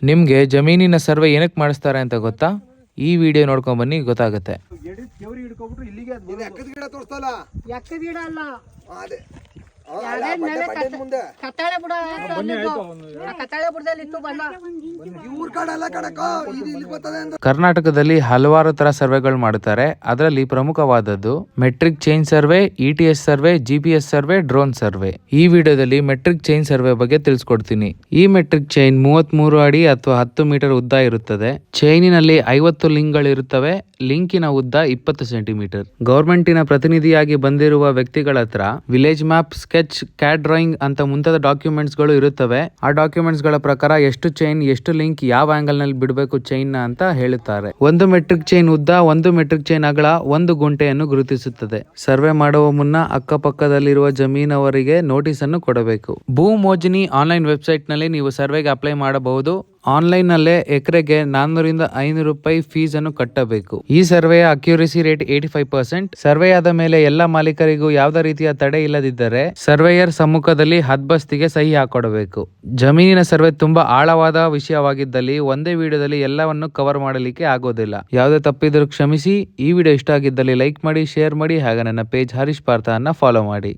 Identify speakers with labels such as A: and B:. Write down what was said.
A: ನಿಮಗೆ ಜಮೀನಿನ ಸರ್ವೆ ಏನಕ್ಕೆ ಮಾಡಿಸ್ತಾರೆ ಅಂತ ಗೊತ್ತಾ? ಈ ವಿಡಿಯೋ ನೋಡ್ಕೊಂಡ್ ಬನ್ನಿ, ಗೊತ್ತಾಗುತ್ತೆ. ಕರ್ನಾಟಕದಲ್ಲಿ ಹಲವಾರು ತರ ಸರ್ವೆಗಳು ಮಾಡುತ್ತಾರೆ. ಅದರಲ್ಲಿ ಪ್ರಮುಖವಾದದ್ದು metric chain survey, ETS survey, GPS survey, drone survey. ಈ ವಿಡಿಯೋದಲ್ಲಿ ಮೆಟ್ರಿಕ್ ಚೈನ್ ಸರ್ವೆ ಬಗ್ಗೆ ತಿಳಿಸ್ಕೊಡ್ತೀನಿ. ಈ ಮೆಟ್ರಿಕ್ ಚೈನ್ 33 ಅಡಿ ಅಥವಾ 10 ಮೀಟರ್ ಉದ್ದ ಇರುತ್ತದೆ. ಚೈನಿನಲ್ಲಿ 50 ಲಿಂಕ್ಗಳಿರುತ್ತವೆ. ಲಿಂಕಿನ ಉದ್ದ 20 ಸೆಂಟಿಮೀಟರ್. ಗವರ್ಮೆಂಟಿನ ಪ್ರತಿನಿಧಿಯಾಗಿ ಬಂದಿರುವ ವ್ಯಕ್ತಿಗಳ ಹತ್ರ village map, sketch, CAD drawing ಅಂತ ಮುಂತಾದ ಡಾಕ್ಯುಮೆಂಟ್ಸ್ ಗಳು ಇರುತ್ತವೆ. ಆ ಡಾಕ್ಯುಮೆಂಟ್ಸ್ ಗಳ ಪ್ರಕಾರ ಎಷ್ಟು ಚೈನ್, ಎಷ್ಟು ಲಿಂಕ್, ಯಾವ ಆಂಗಲ್ ನಲ್ಲಿ ಬಿಡಬೇಕು ಚೈನ್ ಅಂತ ಹೇಳುತ್ತಾರೆ. ಒಂದು ಮೆಟ್ರಿಕ್ ಚೈನ್ ಉದ್ದ, 1 ಮೆಟ್ರಿಕ್ ಚೈನ್ ಅಗಲ 1 ಗುಂಟೆಯನ್ನು ಗುರುತಿಸುತ್ತದೆ. ಸರ್ವೆ ಮಾಡುವ ಮುನ್ನ ಅಕ್ಕಪಕ್ಕದಲ್ಲಿರುವ ಜಮೀನವರಿಗೆ ನೋಟಿಸ್ ಅನ್ನು ಕೊಡಬೇಕು. ಭೂಮೋಜಿನಿ ಆನ್ಲೈನ್ ವೆಬ್ಸೈಟ್ ನಲ್ಲಿ ನೀವು ಸರ್ವೆಗೆ ಅಪ್ಲೈ ಮಾಡಬಹುದು. ಆನ್ಲೈನ್ ನಲ್ಲೇ ಎಕರೆಗೆ 400 ರಿಂದ 500 ರೂಪಾಯಿ ಫೀಸ್ ಅನ್ನು ಕಟ್ಟಬೇಕು. ಈ ಸರ್ವೆಯ ಅಕ್ಯುರಸಿ ರೇಟ್ 85%. ಸರ್ವೆ ಆದ ಮೇಲೆ ಎಲ್ಲ ಮಾಲೀಕರಿಗೂ ಯಾವುದೇ ರೀತಿಯ ತಡೆ ಇಲ್ಲದಿದ್ದರೆ ಸರ್ವೇಯರ್ ಸಮ್ಮುಖದಲ್ಲಿ ಹದ್ಬಸ್ತಿಗೆ ಸಹಿ ಹಾಕೊಡಬೇಕು. ಜಮೀನಿನ ಸರ್ವೆ ತುಂಬಾ ಆಳವಾದ ವಿಷಯವಾಗಿದ್ದಲ್ಲಿ ಒಂದೇ ವಿಡಿಯೋದಲ್ಲಿ ಎಲ್ಲವನ್ನು ಕವರ್ ಮಾಡಲಿಕ್ಕೆ ಆಗೋದಿಲ್ಲ. ಯಾವುದೇ ತಪ್ಪಿದ್ರೂ ಕ್ಷಮಿಸಿ. ಈ ವಿಡಿಯೋ ಇಷ್ಟ ಆಗಿದ್ದಲ್ಲಿ ಲೈಕ್ ಮಾಡಿ, ಶೇರ್ ಮಾಡಿ, ಹಾಗೆ ನನ್ನ ಪೇಜ್ ಹರೀಶ್ ಪಾರ್ಥ ಅನ್ನ ಫಾಲೋ ಮಾಡಿ.